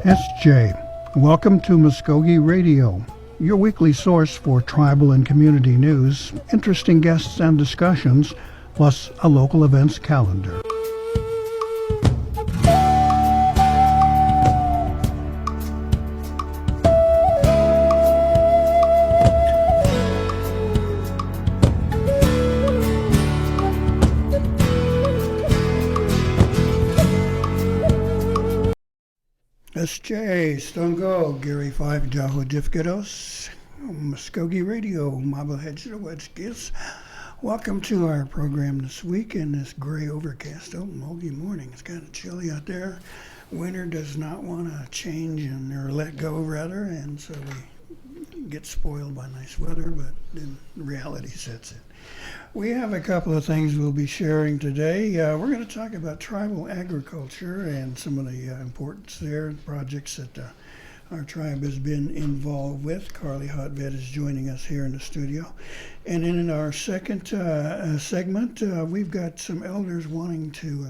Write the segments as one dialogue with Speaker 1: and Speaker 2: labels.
Speaker 1: SJ, welcome to Mvskoke Radio, your weekly source for tribal and community news, interesting guests and discussions, plus a local events calendar. SJ, Stongo, Gary 5, Jaho Difkidos, Mvskoke Radio, Mabahedjawedskis. Welcome to our program this week in this gray overcast Okmulgee morning. It's kind of chilly out there. Winter does not want to change or let go, rather, and so we get spoiled by nice weather, but then reality sets in. We have a couple of things we'll be sharing today. We're going to talk about tribal agriculture and some of the importance there, projects that our tribe has been involved with. Carly Hotvet is joining us here in the studio. And in our second segment, we've got some elders wanting to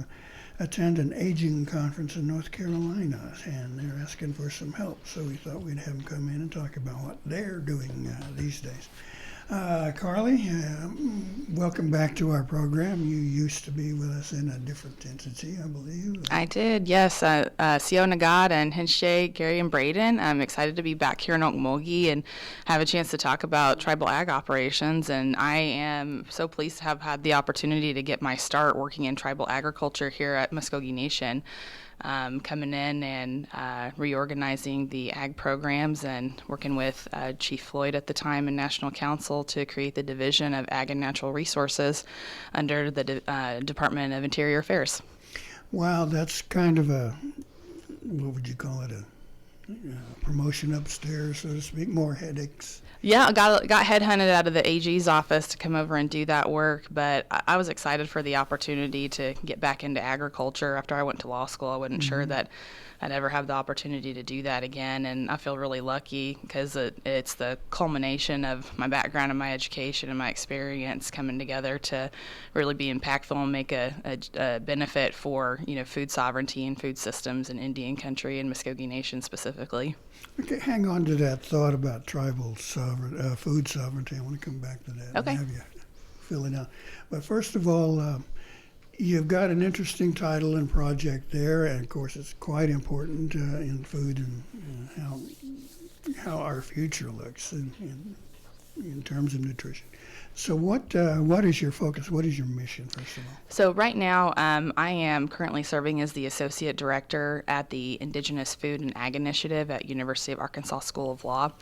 Speaker 1: attend an aging conference in North Carolina, and they're asking for some help. So we thought we'd have them come in and talk about what they're doing these days. Carly, welcome back to our program. You used to be with us in a different entity, I believe.
Speaker 2: I did, yes. Sio Nagad and Hinshay, Gary and Braden. I'm excited to be back here in Okmulgee and have a chance to talk about tribal ag operations. And I am so pleased to have had the opportunity to get my start working in tribal agriculture here at Mvskoke Nation. Coming in and reorganizing the ag programs and working with Chief Floyd at the time and National Council to create the Division of Ag and Natural Resources under the Department of Interior Affairs.
Speaker 1: Wow, that's kind of a, what would you call it, a promotion upstairs, so to speak, more headaches.
Speaker 2: Yeah, I got headhunted out of the AG's office to come over and do that work, but I was excited for the opportunity to get back into agriculture. After I went to law school, I wasn't sure that I'd ever have the opportunity to do that again, and I feel really lucky because it's the culmination of my background and my education and my experience coming together to really be impactful and make a benefit for food sovereignty and food systems in Indian country and Mvskoke Nation specifically.
Speaker 1: Okay, hang on to that thought about tribal food sovereignty. I want to come back to that
Speaker 2: Okay.
Speaker 1: and have you fill it out. But first of all, you've got an interesting title and project there, and of course it's quite important in food and how our future looks in terms of nutrition. So what is your focus? What is your mission, first of all?
Speaker 2: So right now, I am currently serving as the Associate Director at the Indigenous Food and Ag Initiative at University of Arkansas School of Law.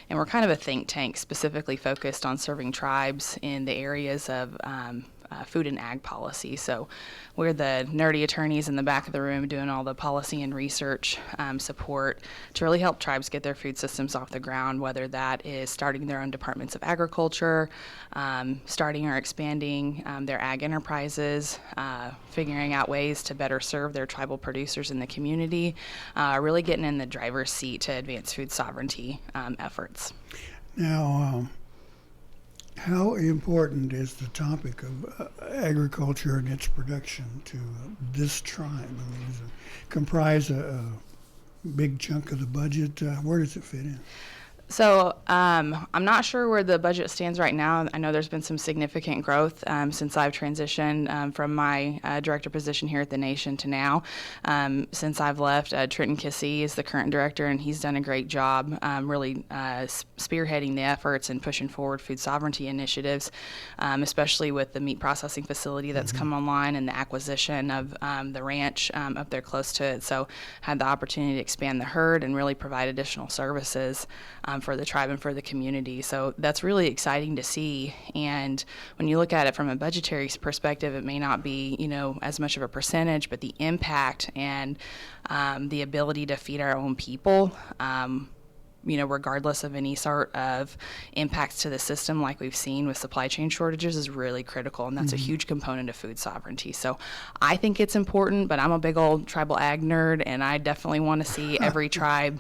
Speaker 2: And we're kind of a think tank specifically focused on serving tribes in the areas of food and ag policy. So we're the nerdy attorneys in the back of the room doing all the policy and research support to really help tribes get their food systems off the ground, whether that is starting their own departments of agriculture, starting or expanding their ag enterprises, figuring out ways to better serve their tribal producers in the community, really getting in the driver's seat to advance food sovereignty efforts.
Speaker 1: Now, how important is the topic of agriculture and its production to this tribe? I mean, does it comprise a big chunk of the budget? Where does it fit in?
Speaker 2: So I'm not sure where the budget stands right now. I know there's been some significant growth since I've transitioned from my director position here at the Nation to now. Since I've left, Trenton Kissee is the current director, and he's done a great job really spearheading the efforts and pushing forward food sovereignty initiatives, especially with the meat processing facility that's come online and the acquisition of the ranch up there close to it. So had the opportunity to expand the herd and really provide additional services for the tribe and for the community. So that's really exciting to see. And when you look at it from a budgetary perspective, it may not be, as much of a percentage, but the impact and the ability to feed our own people, regardless of any sort of impacts to the system like we've seen with supply chain shortages is really critical, and that's a huge component of food sovereignty. So I think it's important, but I'm a big old tribal ag nerd, and I definitely want to see every tribe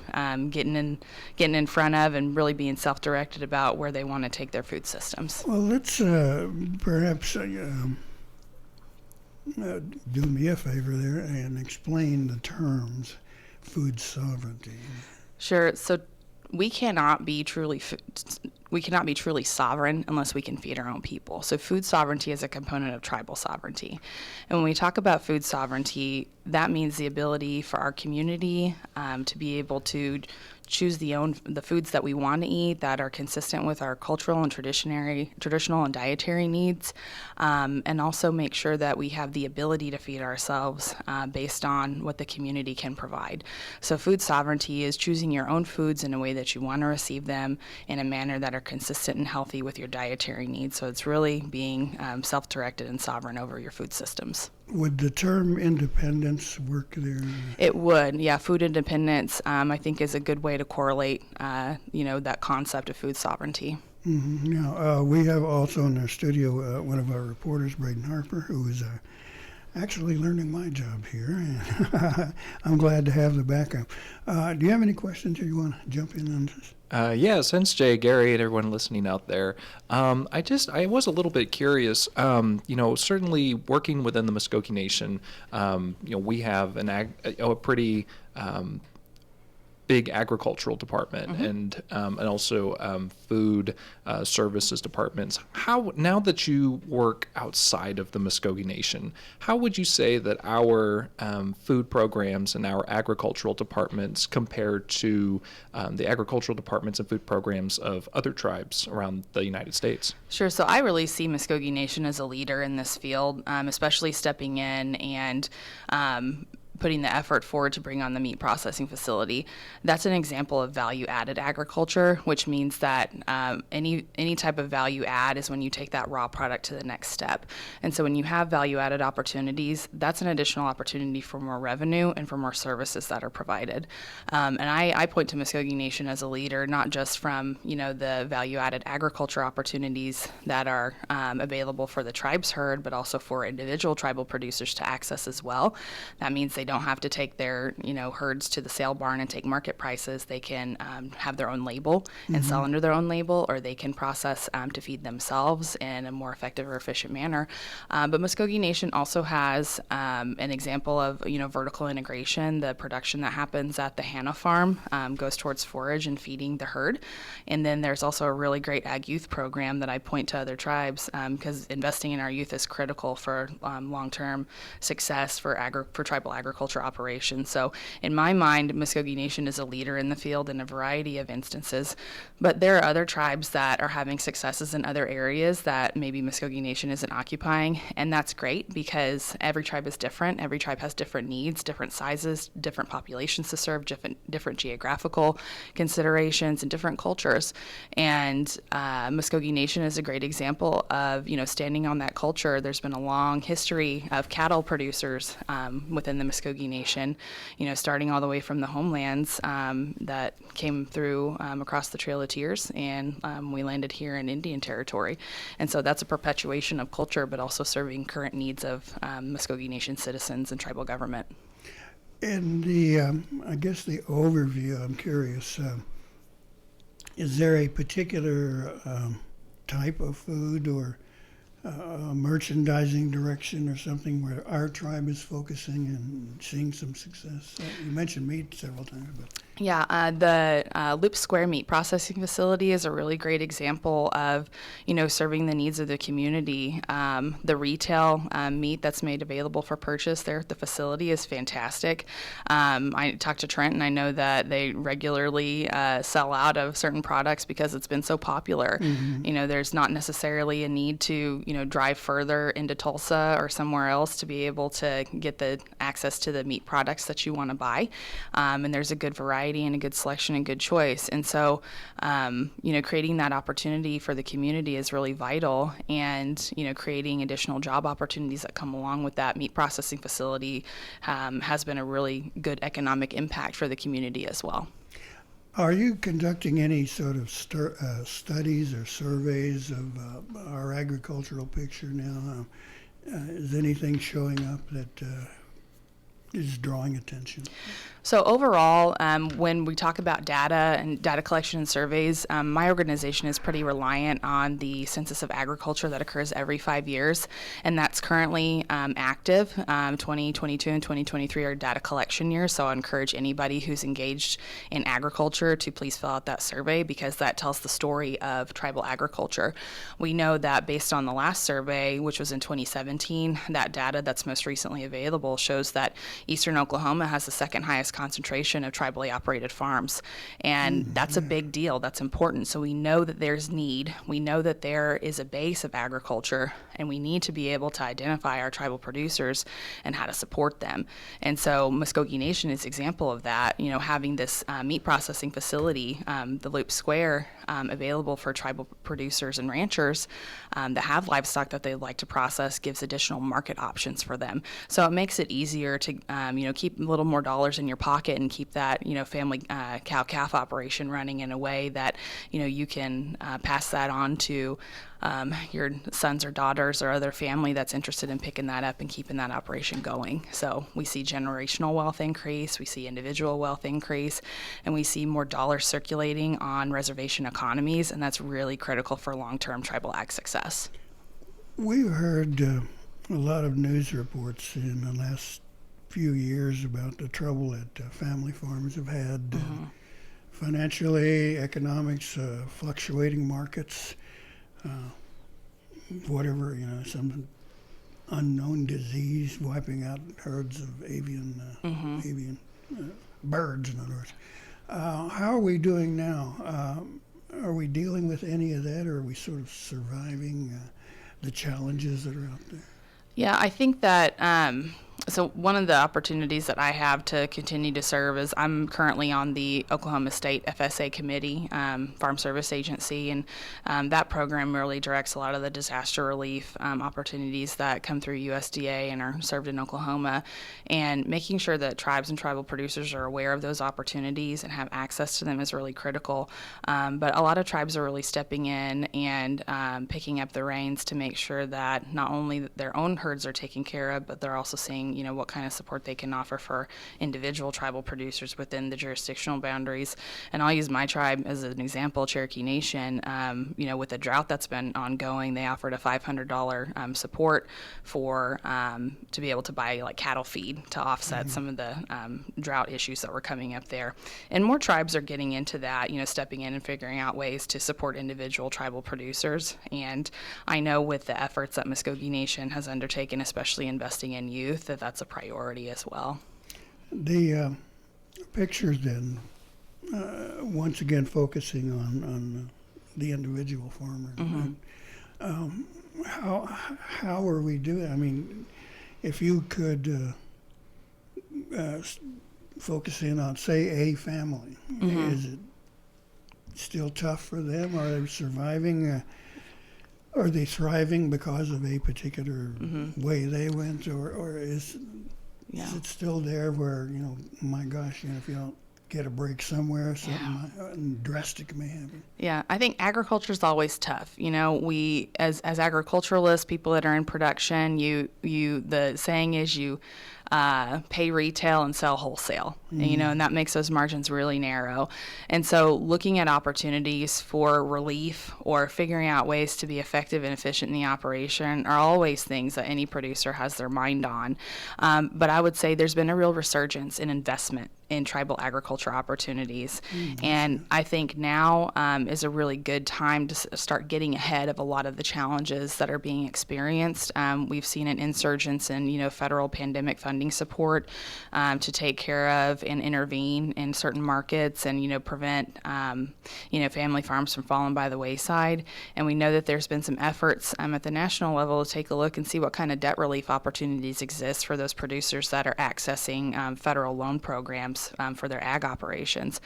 Speaker 2: getting in front of and really being self-directed about where they want to take their food systems.
Speaker 1: Well, let's perhaps do me a favor there and explain the terms food sovereignty?
Speaker 2: Sure. So we cannot be truly sovereign unless we can feed our own people. So food sovereignty is a component of tribal sovereignty. And when we talk about food sovereignty, that means the ability for our community to be able to choose the foods that we want to eat that are consistent with our cultural and traditional and dietary needs, and also make sure that we have the ability to feed ourselves based on what the community can provide. So food sovereignty is choosing your own foods in a way that you want to receive them in a manner that are consistent and healthy with your dietary needs. So it's really being self-directed and sovereign over your food systems.
Speaker 1: Would the term independence work there?
Speaker 2: It would, yeah. Food independence, I think, is a good way to correlate, that concept of food sovereignty.
Speaker 1: Mm-hmm. Now, we have also in our studio one of our reporters, Braden Harper, who is actually learning my job here, and I'm glad to have the backup. Do you have any questions, or you want to jump in on this?
Speaker 3: Yeah, since Jay, Gary, and everyone listening out there, I was a little bit curious. Certainly working within the Mvskoke Nation, we have a pretty big agricultural department and also food services departments. How, now that you work outside of the Mvskoke Nation, how would you say that our food programs and our agricultural departments compare to the agricultural departments and food programs of other tribes around the United States?
Speaker 2: Sure. So I really see Mvskoke Nation as a leader in this field, especially stepping in and putting the effort forward to bring on the meat processing facility. That's an example of value-added agriculture, which means that any type of value add is when you take that raw product to the next step. And so when you have value-added opportunities, that's an additional opportunity for more revenue and for more services that are provided. And I point to Mvskoke Nation as a leader, not just from the value-added agriculture opportunities that are available for the tribe's herd, but also for individual tribal producers to access as well. That means they don't have to take their herds to the sale barn and take market prices. They can have their own label and sell under their own label, or they can process to feed themselves in a more effective or efficient manner. But Mvskoke Nation also has an example of vertical integration. The production that happens at the Hannah farm goes towards forage and feeding the herd. And then there's also a really great ag youth program that I point to other tribes because investing in our youth is critical for long-term success for tribal agriculture operations. So in my mind, Mvskoke Nation is a leader in the field in a variety of instances, but there are other tribes that are having successes in other areas that maybe Mvskoke Nation isn't occupying, and that's great because every tribe is different. Every tribe has different needs, different sizes, different populations to serve, different geographical considerations, and different cultures. And Mvskoke Nation is a great example of standing on that culture. There's been a long history of cattle producers within the Mvskoke Nation, starting all the way from the homelands that came through across the Trail of Tears, and we landed here in Indian Territory. And so that's a perpetuation of culture, but also serving current needs of Mvskoke Nation citizens and tribal government.
Speaker 1: In the, I guess the overview, I'm curious, is there a particular type of food or merchandising direction or something where our tribe is focusing and seeing some success? You mentioned meat several times, but
Speaker 2: Yeah, the Loop Square Meat Processing Facility is a really great example of, serving the needs of the community. The retail meat that's made available for purchase there at the facility is fantastic. I talked to Trent, and I know that they regularly sell out of certain products because it's been so popular. There's not necessarily a need to, drive further into Tulsa or somewhere else to be able to get the access to the meat products that you want to buy. And there's a good variety and a good selection and good choice. And so, creating that opportunity for the community is really vital, and, creating additional job opportunities that come along with that meat processing facility has been a really good economic impact for the community as well.
Speaker 1: are you conducting any sort of studies or surveys of our agricultural picture now? Is anything showing up that is drawing attention?
Speaker 2: So overall, when we talk about data and data collection and surveys, my organization is pretty reliant on the Census of Agriculture that occurs every 5 years, and that's currently active. 2022 and 2023 are data collection years, so I encourage anybody who's engaged in agriculture to please fill out that survey because that tells the story of tribal agriculture. We know that based on the last survey, which was in 2017, that data that's most recently available shows that Eastern Oklahoma has the second highest concentration of tribally operated farms. And that's a big deal. That's important. So we know that there's need. We know that there is a base of agriculture, and we need to be able to identify our tribal producers and how to support them. And so Mvskoke Nation is an example of that, having this meat processing facility, the Loop Square, available for tribal producers and ranchers that have livestock that they'd like to process, gives additional market options for them. So it makes it easier to, keep a little more dollars in your pocket and keep that, family cow-calf operation running in a way that, you can pass that on to your sons or daughters or other family that's interested in picking that up and keeping that operation going. So we see generational wealth increase, we see individual wealth increase, and we see more dollars circulating on reservation economies, and that's really critical for long-term tribal ag success.
Speaker 1: We've heard a lot of news reports in the last few years about the trouble that family farms have had financially, economics, fluctuating markets, whatever, some unknown disease wiping out herds of avian birds, in other words. How are we doing now? Are we dealing with any of that, or are we sort of surviving the challenges that are out there?
Speaker 2: Yeah, I think that so one of the opportunities that I have to continue to serve is I'm currently on the Oklahoma State FSA Committee, Farm Service Agency, and that program really directs a lot of the disaster relief opportunities that come through USDA and are served in Oklahoma, and making sure that tribes and tribal producers are aware of those opportunities and have access to them is really critical. But a lot of tribes are really stepping in and picking up the reins to make sure that not only their own herds are taken care of, but they're also seeing what kind of support they can offer for individual tribal producers within the jurisdictional boundaries. And I'll use my tribe as an example, Cherokee Nation. With the drought that's been ongoing, they offered a $500 support for to be able to buy cattle feed to offset some of the drought issues that were coming up there. And more tribes are getting into that, stepping in and figuring out ways to support individual tribal producers. And I know with the efforts that Mvskoke Nation has undertaken, especially investing in youth, that's a priority as well.
Speaker 1: The pictures then, once again focusing on the individual farmer. How are we doing? I mean, if you could focus in on, say, a family, is it still tough for them? Are they surviving? Are they thriving because of a particular way they went, or is it still there where, my gosh, if you don't get a break somewhere, something drastic may happen?
Speaker 2: Yeah, I think agriculture is always tough. We, as agriculturalists, people that are in production, the saying is you pay retail and sell wholesale, and that makes those margins really narrow. And so looking at opportunities for relief or figuring out ways to be effective and efficient in the operation are always things that any producer has their mind on. But I would say there's been a real resurgence in investment in tribal agriculture opportunities. And I think now is a really good time to start getting ahead of a lot of the challenges that are being experienced. We've seen an insurgence in, federal pandemic funding support to take care of and intervene in certain markets and, prevent, family farms from falling by the wayside. And we know that there's been some efforts at the national level to take a look and see what kind of debt relief opportunities exist for those producers that are accessing federal loan programs for their ag operations.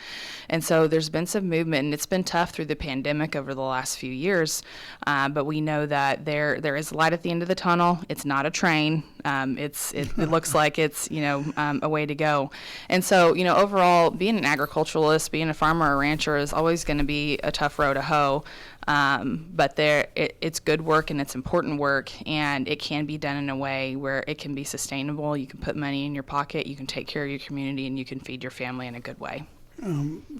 Speaker 2: And so there's been some movement, and it's been tough through the pandemic over the last few years, but we know that there is light at the end of the tunnel. It's not a train. It looks like it's, a way to go. And so, overall, being an agriculturalist, being a farmer or rancher is always going to be a tough row to hoe. But it's good work and it's important work, and it can be done in a way where it can be sustainable. You can put money in your pocket, you can take care of your community, and you can feed your family in a good way.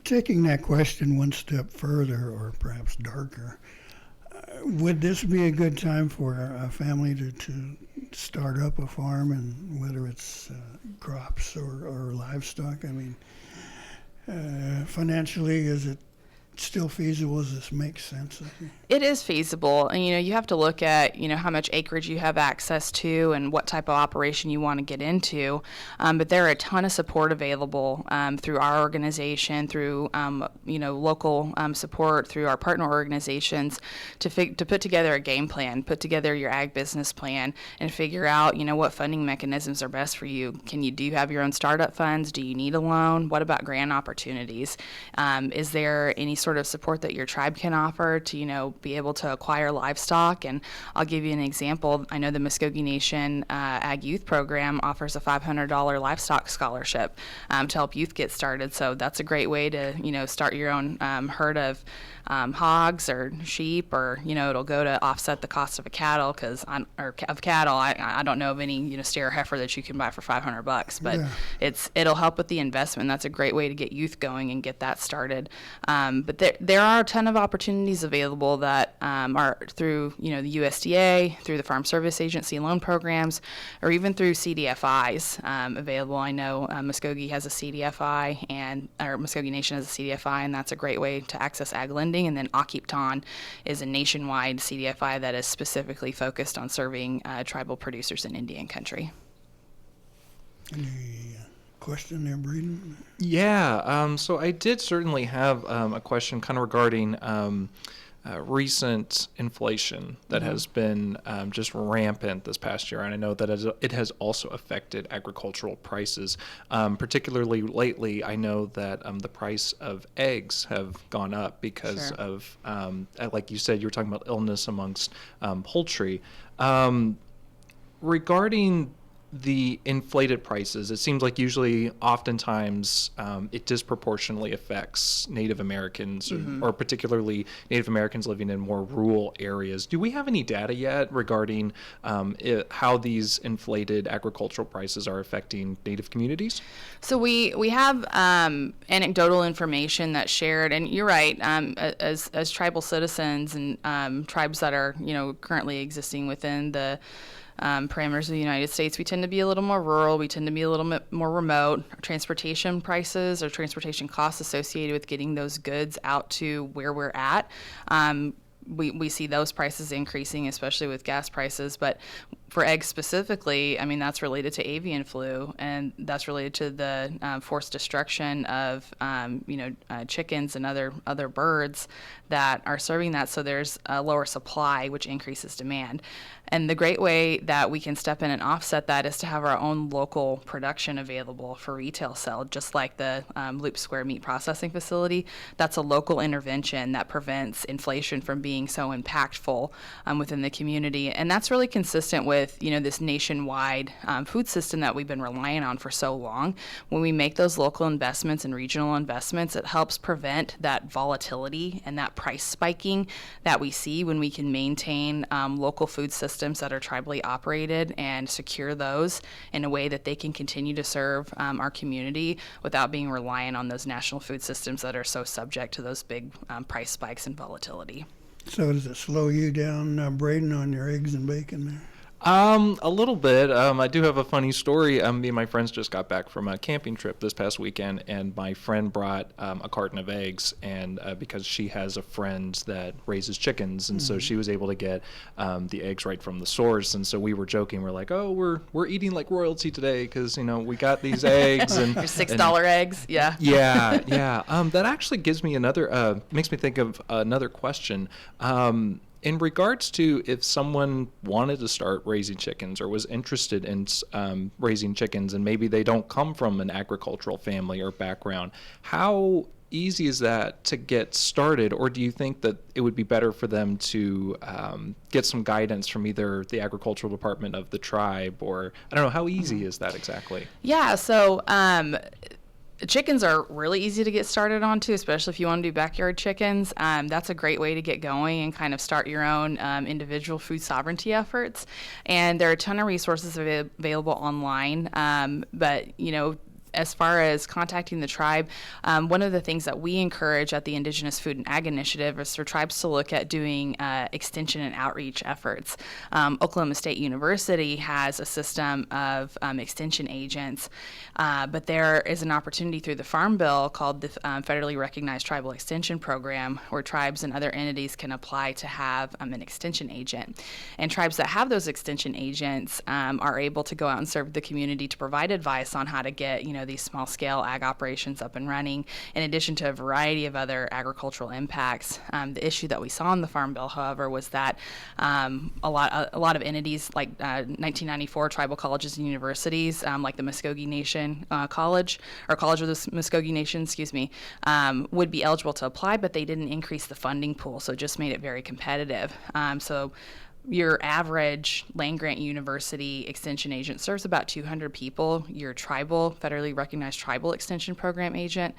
Speaker 1: Taking that question one step further, or perhaps darker, would this be a good time for a family to start up a farm, and whether it's crops or livestock? I mean, financially, is it still feasible? Does this make sense?
Speaker 2: It is feasible, and you have to look at how much acreage you have access to and what type of operation you want to get into. But there are a ton of support available through our organization, through local support, through our partner organizations to put together a game plan, put together your ag business plan, and figure out what funding mechanisms are best for you. Do you have your own startup funds? Do you need a loan? What about grant opportunities? Is there any sort of support that your tribe can offer to be able to acquire livestock? And I'll give you an example. I know the Mvskoke Nation Ag Youth Program offers a $500 livestock scholarship to help youth get started. So that's a great way to start your own herd of hogs or sheep, or it'll go to offset the cost of a cattle, of cattle. I don't know of any steer heifer that you can buy for $500, but yeah. It'll help with the investment. That's a great way to get youth going and get that started. But there are a ton of opportunities available that are through the USDA, through the Farm Service Agency loan programs, or even through CDFIs available. I know Mvskoke has a CDFI, or Mvskoke Nation has a CDFI, and that's a great way to access ag lending. And then Akipton is a nationwide CDFI that is specifically focused on serving tribal producers in Indian country.
Speaker 1: Any question there, Braden?
Speaker 3: Yeah, so I did certainly have a question kind of regarding recent inflation that has been just rampant this past year, and I know that it has also affected agricultural prices. Particularly lately, I know that the price of eggs have gone up because of, like you said, you were talking about illness amongst poultry. Regarding the inflated prices, it seems like oftentimes it disproportionately affects Native Americans, or particularly Native Americans living in more rural areas. Do we have any data yet regarding how these inflated agricultural prices are affecting Native communities?
Speaker 2: So we have anecdotal information that's shared, and you're right. As tribal citizens and tribes that are currently existing within the parameters of the United States, we tend to be a little more rural. We tend to be a little bit more remote. Transportation prices or transportation costs associated with getting those goods out to where we're at, we see those prices increasing, especially with gas prices. But for eggs specifically, I mean, that's related to avian flu, and that's related to the forced destruction of chickens and other birds that are serving that. So there's a lower supply, which increases demand. And the great way that we can step in and offset that is to have our own local production available for retail sale, just like the Loop Square Meat Processing Facility. That's a local intervention that prevents inflation from being so impactful within the community. And that's really consistent with this nationwide food system that we've been relying on for so long. When we make those local investments and regional investments, it helps prevent that volatility and that price spiking that we see when we can maintain local food systems that are tribally operated and secure those in a way that they can continue to serve our community without being reliant on those national food systems that are so subject to those big price spikes and volatility.
Speaker 1: So does it slow you down, Braden, on your eggs and bacon there?
Speaker 3: A little bit. I do have a funny story. Me and my friends just got back from a camping trip this past weekend, and my friend brought a carton of eggs, and because she has a friend that raises chickens, and so she was able to get the eggs right from the source. And so we were joking, we're like, "Oh, we're eating like royalty today because we got these eggs and
Speaker 2: your $6 eggs." Yeah.
Speaker 3: Yeah. That actually gives me makes me think of another question. In regards to if someone wanted to start raising chickens or was interested in raising chickens, and maybe they don't come from an agricultural family or background, how easy is that to get started, or do you think that it would be better for them to get some guidance from either the agricultural department of the tribe, or I don't know, how easy is that exactly?
Speaker 2: Yeah, so chickens are really easy to get started on too, especially if you want to do backyard chickens. That's a great way to get going and kind of start your own individual food sovereignty efforts. And there are a ton of resources available online. But, as far as contacting the tribe, one of the things that we encourage at the Indigenous Food and Ag Initiative is for tribes to look at doing extension and outreach efforts. Oklahoma State University has a system of extension agents, but there is an opportunity through the Farm Bill called the Federally Recognized Tribal Extension Program, where tribes and other entities can apply to have an extension agent. And tribes that have those extension agents are able to go out and serve the community to provide advice on how to get, these small-scale ag operations up and running, in addition to a variety of other agricultural impacts. The issue that we saw in the Farm Bill, however, was that a lot of entities like 1994 tribal colleges and universities, like the Mvskoke Nation College of the Mvskoke Nation, would be eligible to apply, but they didn't increase the funding pool, so it just made it very competitive. So your average land-grant university extension agent serves about 200 people. Your federally recognized tribal extension program agent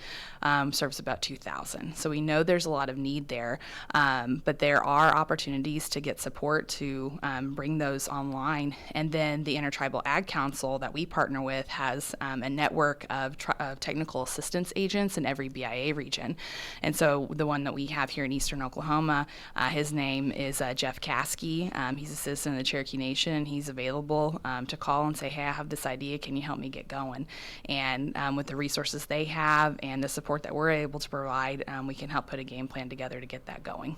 Speaker 2: serves about 2,000. So we know there's a lot of need there, but there are opportunities to get support to bring those online. And then the Intertribal Ag Council that we partner with has a network of technical assistance agents in every BIA region. And so the one that we have here in eastern Oklahoma, his name is Jeff Caskey. He's a citizen of the Cherokee Nation, and he's available to call and say, hey, I have this idea. Can you help me get going? And with the resources they have and the support that we're able to provide, we can help put a game plan together to get that going.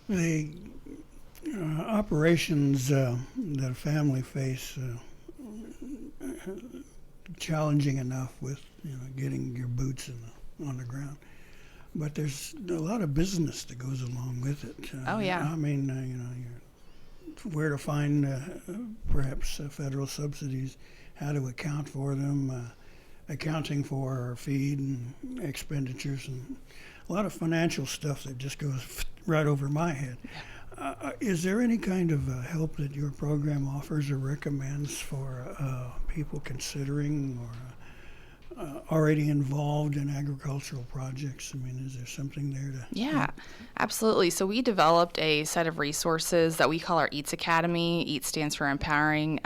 Speaker 1: The operations that a family face challenging enough with getting your boots on the ground. But there's a lot of business that goes along with it.
Speaker 2: Oh, yeah.
Speaker 1: I mean, where to find perhaps federal subsidies, how to account for them, accounting for feed and expenditures, and a lot of financial stuff that just goes right over my head. Is there any kind of help that your program offers or recommends for people considering or already involved in agricultural projects? I mean, is there something there to...
Speaker 2: Yeah, absolutely. So we developed a set of resources that we call our EATS Academy. EATS stands for Empowering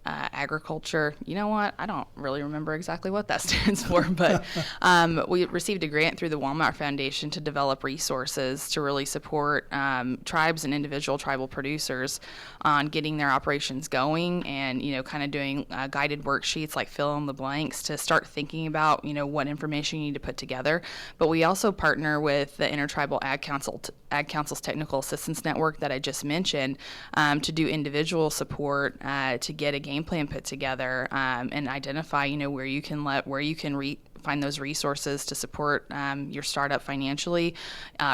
Speaker 2: Agriculture. You know what? I don't really remember exactly what that stands for, but we received a grant through the Walmart Foundation to develop resources to really support tribes and individual tribal producers on getting their operations going, and kind of doing guided worksheets like fill in the blanks to start thinking about what information you need to put together. But we also partner with the Intertribal Ag Council's Technical Assistance Network that I just mentioned to do individual support to get a game plan put together and identify where you can find those resources to support your startup financially.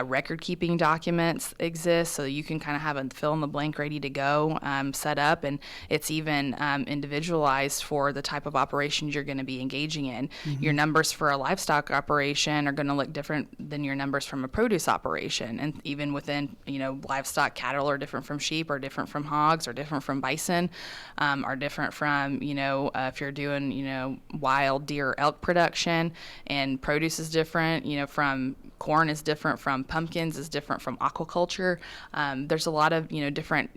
Speaker 2: Record keeping documents exist, so you can kind of have a fill in the blank ready to go set up, and it's even individualized for the type of operations you're going to be engaging in. Mm-hmm. Your numbers for a livestock operation are going to look different than your numbers from a produce operation, and even within livestock, cattle are different from sheep, or different from hogs, or different from bison, are different from if you're doing wild deer or elk production. And produce is different, from corn is different from pumpkins, is different from aquaculture. There's a lot of, different,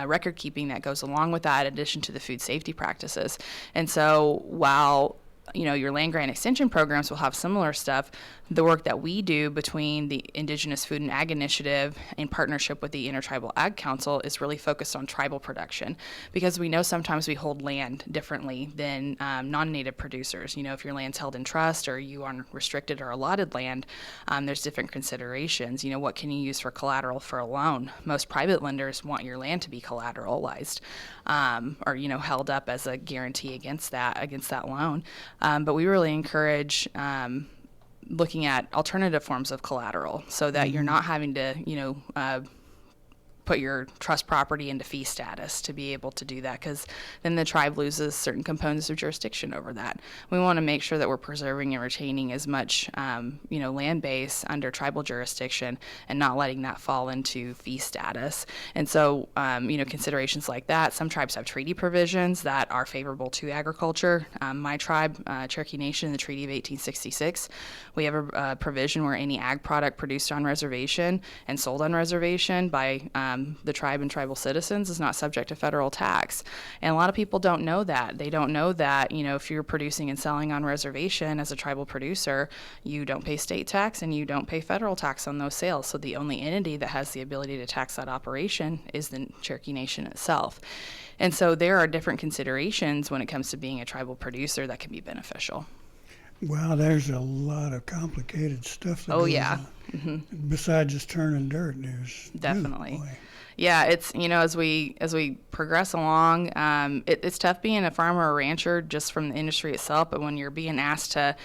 Speaker 2: record keeping that goes along with that, in addition to the food safety practices. And so while your land grant extension programs will have similar stuff, the work that we do between the Indigenous Food and Ag Initiative in partnership with the Intertribal Ag Council is really focused on tribal production, because we know sometimes we hold land differently than non-native producers. If your land's held in trust or you are restricted or allotted land, there's different considerations. What can you use for collateral for a loan? Most private lenders want your land to be collateralized or held up as a guarantee against that loan. But we really encourage looking at alternative forms of collateral, so that you're not having to, put your trust property into fee status to be able to do that, because then the tribe loses certain components of jurisdiction over that. We want to make sure that we're preserving and retaining as much, land base under tribal jurisdiction and not letting that fall into fee status. And so, considerations like that. Some tribes have treaty provisions that are favorable to agriculture. My tribe, Cherokee Nation, in the Treaty of 1866, we have a provision where any ag product produced on reservation and sold on reservation by the tribe and tribal citizens is not subject to federal tax. And a lot of people don't know that. They don't know that, if you're producing and selling on reservation as a tribal producer, you don't pay state tax and you don't pay federal tax on those sales. So the only entity that has the ability to tax that operation is the Cherokee Nation itself. And so there are different considerations when it comes to being a tribal producer that can be beneficial.
Speaker 1: Wow, there's a lot of complicated stuff that goes on. Besides just turning dirt, there's
Speaker 2: definitely.
Speaker 1: Boy.
Speaker 2: Yeah, it's as we progress along, it's tough being a farmer or rancher just from the industry itself. But when you're being asked to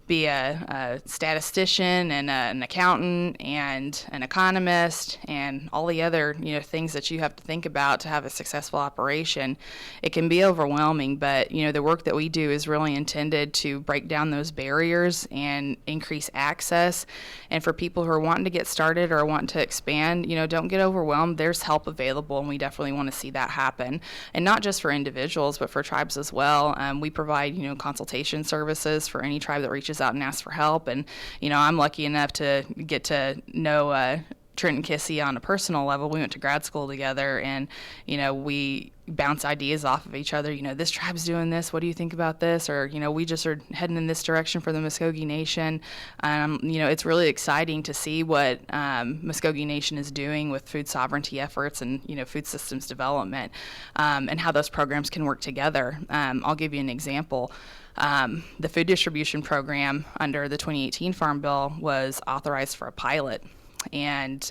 Speaker 2: be a statistician and an accountant and an economist and all the other things that you have to think about to have a successful operation, it can be overwhelming. But the work that we do is really intended to break down those barriers and increase access. And for people who are wanting to get started or wanting to expand, don't get overwhelmed. There's help available, and we definitely want to see that happen. And not just for individuals, but for tribes as well. We provide consultation services for any tribe that reaches out and asks for help. And I'm lucky enough to get to know Trenton Kissy on a personal level. We went to grad school together, and we bounce ideas off of each other. This tribe's doing this, what do you think about this? Or we just are heading in this direction for the Mvskoke Nation. It's really exciting to see what Mvskoke Nation is doing with food sovereignty efforts and food systems development, and how those programs can work together. I'll give you an example. The food distribution program under the 2018 Farm Bill was authorized for a pilot. And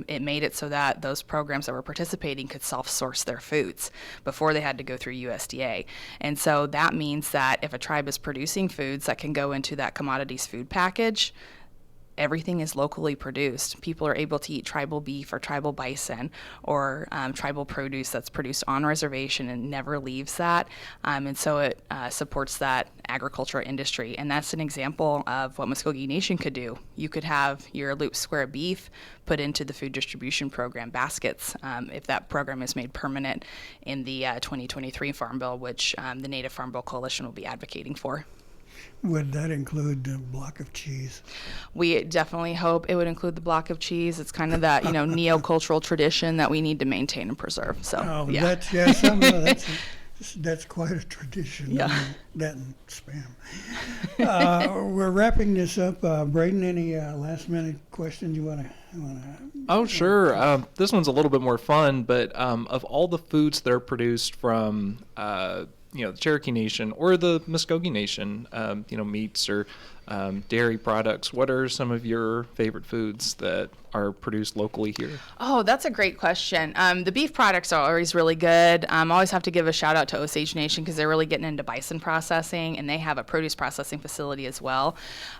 Speaker 2: it made it so that those programs that were participating could self-source their foods before they had to go through USDA. And so that means that if a tribe is producing foods that can go into that commodities food package, everything is locally produced. People are able to eat tribal beef or tribal bison or tribal produce that's produced on reservation and never leaves that. And so it supports that agricultural industry. And that's an example of what Mvskoke Nation could do. You could have your loop square beef put into the food distribution program baskets if that program is made permanent in the 2023 Farm Bill, which the Native Farm Bill Coalition will be advocating for.
Speaker 1: Would that include a block of cheese?
Speaker 2: We definitely hope it would include the block of cheese. It's kind of that, neocultural tradition that we need to maintain and preserve. So, yeah.
Speaker 1: That's quite a tradition.
Speaker 2: Yeah.
Speaker 1: That and spam. We're wrapping this up. Braden, any last minute questions you want to?
Speaker 3: Oh, sure. This one's a little bit more fun, but of all the foods that are produced from the Cherokee Nation or the Mvskoke Nation, meats or dairy products, what are some of your favorite foods that are produced locally here?
Speaker 2: Oh, that's a great question. The beef products are always really good. I always have to give a shout out to Osage Nation because they're really getting into bison processing, and they have a produce processing facility as well.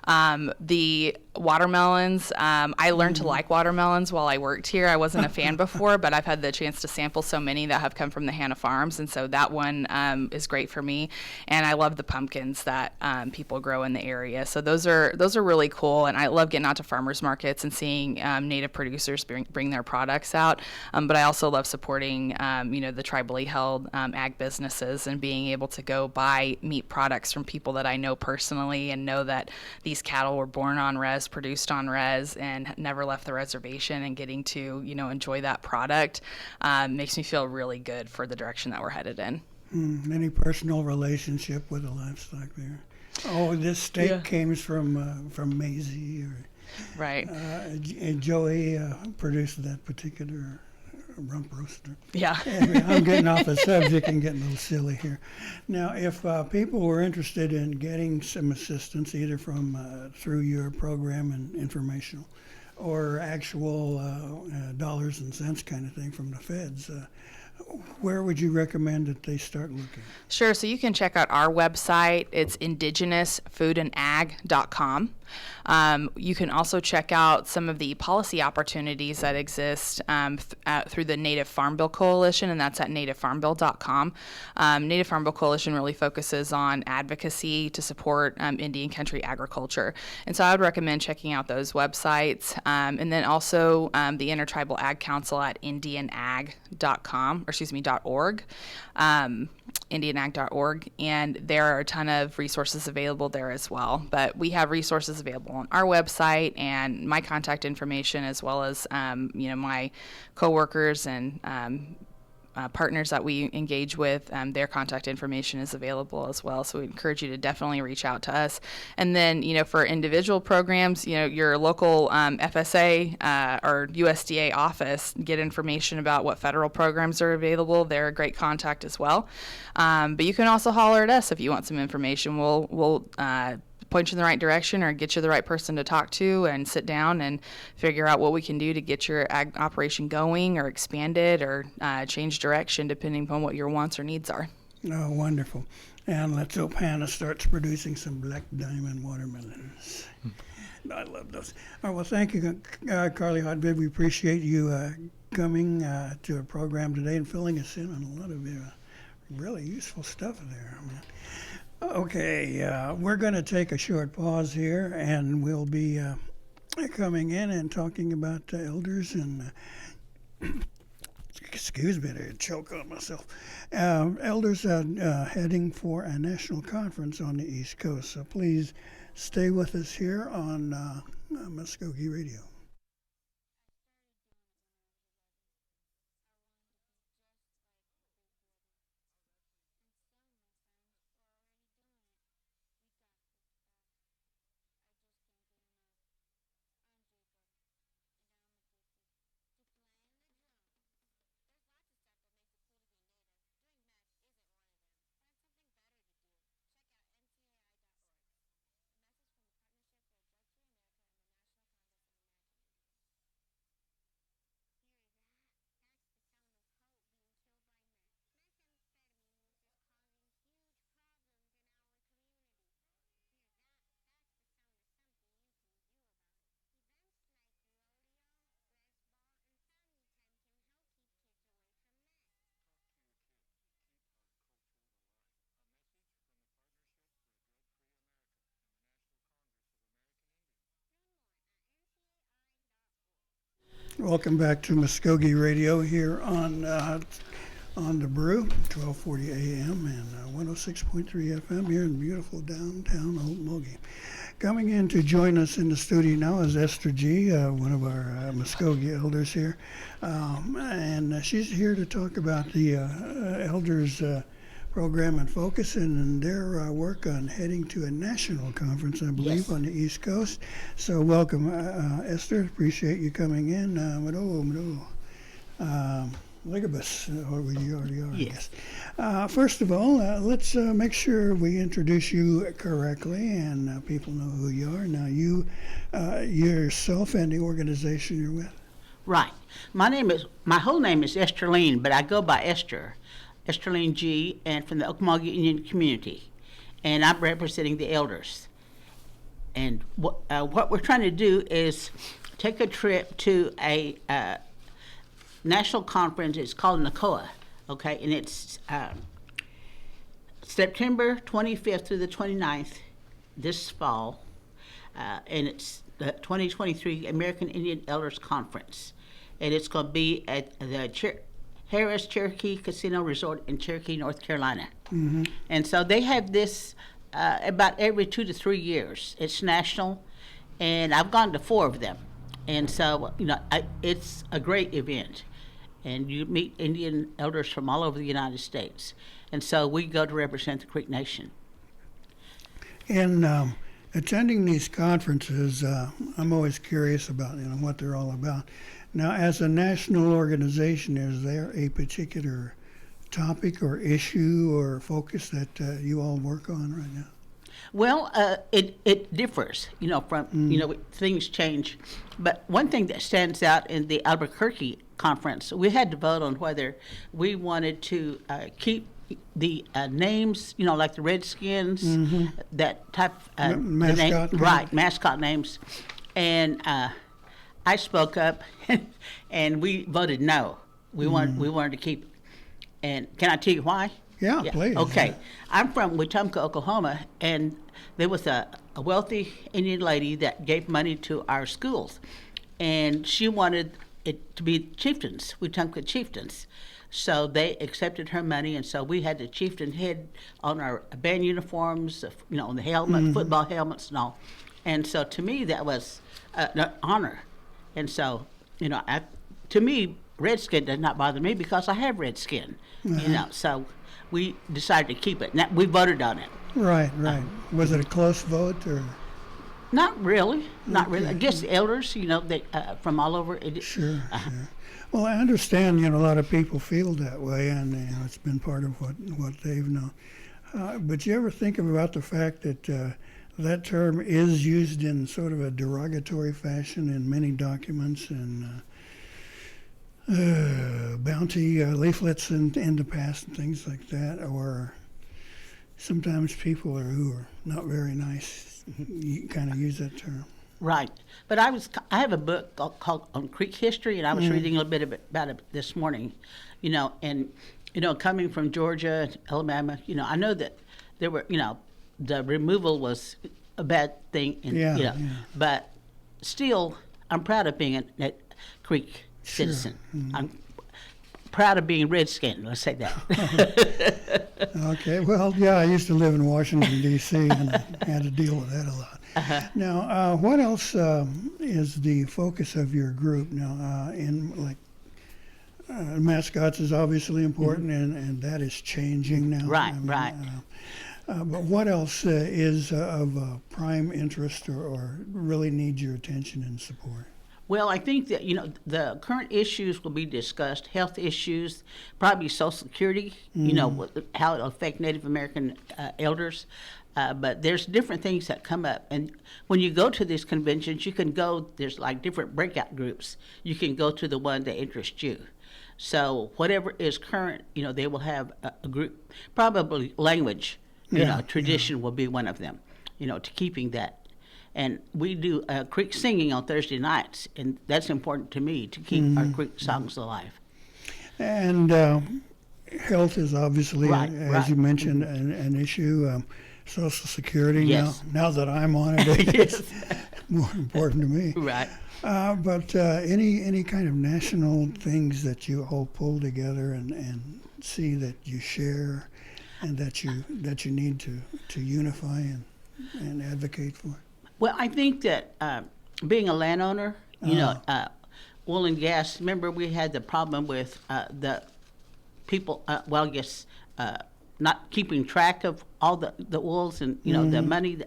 Speaker 2: The watermelons, I learned to like watermelons while I worked here. I wasn't a fan before, but I've had the chance to sample so many that have come from the Hannah Farms, and so that one is great for me. And I love the pumpkins that people grow in the area. So those are really cool, and I love getting out to farmers markets and seeing Native producers bring their products out. But I also love supporting the tribally held ag businesses and being able to go buy meat products from people that I know personally and know that these cattle were born on res, produced on res, and never left the reservation, and getting to enjoy that product makes me feel really good for the direction that we're headed in.
Speaker 1: Any personal relationship with the livestock there? Oh, this steak came from Maisie, or
Speaker 2: right.
Speaker 1: And Joey produced that particular rump roaster.
Speaker 2: Yeah.
Speaker 1: I'm getting off the subject and getting a little silly here. Now, if people were interested in getting some assistance, either from through your program and informational, or actual dollars and cents kind of thing from the feds, where would you recommend that they start looking?
Speaker 2: Sure. So you can check out our website. It's indigenousfoodandag.com. You can also check out some of the policy opportunities that exist through the Native Farm Bill Coalition, and that's at nativefarmbill.com. Native Farm Bill Coalition really focuses on advocacy to support Indian country agriculture. And so I would recommend checking out those websites. And then also the Intertribal Ag Council at .org. indianag.org, and there are a ton of resources available there as well. But we have resources available on our website, and my contact information, as well as my coworkers and partners that we engage with, their contact information is available as well. So we encourage you to definitely reach out to us. And then, for individual programs, your local FSA or USDA office, get information about what federal programs are available. They're a great contact as well. But you can also holler at us if you want some information. We'll point you in the right direction or get you the right person to talk to and sit down and figure out what we can do to get your ag operation going or expand it or change direction depending upon what your wants or needs are.
Speaker 1: Oh, wonderful. And let's hope Hannah starts producing some black diamond watermelons. I love those. All right, well, thank you, Carly Hodvid. We appreciate you coming to our program today and filling us in on a lot of really useful stuff there. Okay, we're going to take a short pause here, and we'll be coming in and talking about elders and, excuse me, I choke on myself. Elders heading for a national conference on the East Coast, so please stay with us here on Mvskoke Radio. Welcome back to Mvskoke Radio here on the Brew, 1240 AM and 106.3 FM here in beautiful downtown Okmulgee. Coming in to join us in the studio now is Esther G., one of our Mvskoke elders here, and she's here to talk about the elders program and focus and their work on heading to a national conference, I believe, on the East Coast. So welcome, Esther. Appreciate you coming in. Ligabus, or you already are,
Speaker 4: yes.
Speaker 1: I guess. First of all, let's make sure we introduce you correctly and people know who you are. Now, you yourself and the organization you're with.
Speaker 4: Right. My whole name is Esther Lean, but I go by Esther Lean G., and from the Okmulgee Indian community, and I'm representing the elders. And what we're trying to do is take a trip to a national conference. It's called NACOA, okay, and it's September 25th through the 29th this fall, and it's the 2023 American Indian Elders Conference, and it's going to be at the Harris Cherokee Casino Resort in Cherokee, North Carolina.
Speaker 1: Mm-hmm.
Speaker 4: And so they have this about every 2 to 3 years. It's national, and I've gone to 4 of them. And so, it's a great event. And you meet Indian elders from all over the United States. And so we go to represent the Creek Nation.
Speaker 1: In attending these conferences, I'm always curious about what they're all about. Now, as a national organization, is there a particular topic or issue or focus that you all work on right now?
Speaker 4: Well, it differs, from, things change. But one thing that stands out in the Albuquerque conference, we had to vote on whether we wanted to keep the names, like the Redskins, that type the
Speaker 1: Mascot kind?
Speaker 4: right, mascot names. And I spoke up, and we voted no. We wanted to keep it. And can I tell you why?
Speaker 1: Yeah, please.
Speaker 4: Okay.
Speaker 1: Yeah.
Speaker 4: I'm from Wetumpka, Oklahoma, and there was a wealthy Indian lady that gave money to our schools. And she wanted it to be chieftains, Wetumpka chieftains. So they accepted her money, and so we had the chieftain head on our band uniforms, on the helmet, football helmets and all. And so to me, that was an honor. And so, to me, redskin does not bother me because I have red skin, so we decided to keep it. Now, we voted on it.
Speaker 1: Right. Was it a close vote or?
Speaker 4: Not really.
Speaker 1: Okay.
Speaker 4: I guess the elders, they from all over.
Speaker 1: Sure. Well, I understand, a lot of people feel that way, and it's been part of what they've known. But you ever think about the fact that that term is used in sort of a derogatory fashion in many documents and bounty leaflets in the past and things like that, or sometimes people who are not very nice kind of use that term.
Speaker 4: Right. But I have a book called On Creek History, and I was reading a little bit about it this morning, and, coming from Georgia, Alabama, I know that there were, the removal was a bad thing, but still, I'm proud of being a Creek citizen. I'm proud of being redskin, let's say that.
Speaker 1: Okay. Well, yeah, I used to live in Washington, D.C., and I had to deal with that a lot. Now, what else is the focus of your group now? Mascots is obviously important, and that is changing now.
Speaker 4: Right.
Speaker 1: But what else is of prime interest or really needs your attention and support?
Speaker 4: Well, I think that, the current issues will be discussed, health issues, probably Social Security, how it'll affect Native American elders. But there's different things that come up. And when you go to these conventions, you can go, there's like different breakout groups. You can go to the one that interests you. So whatever is current, they will have a group, probably language, tradition will be one of them, to keeping that. And we do Creek singing on Thursday nights, and that's important to me to keep our Creek songs alive.
Speaker 1: And health is obviously, as you mentioned, an issue. Social Security,
Speaker 4: yes.
Speaker 1: now that I'm on it, it's more important to me.
Speaker 4: Right.
Speaker 1: But any kind of national things that you all pull together and see that you share and that you need to unify and advocate for?
Speaker 4: Well, I think that being a landowner, oil and gas, remember we had the problem with the people, not keeping track of all the oils and, the money.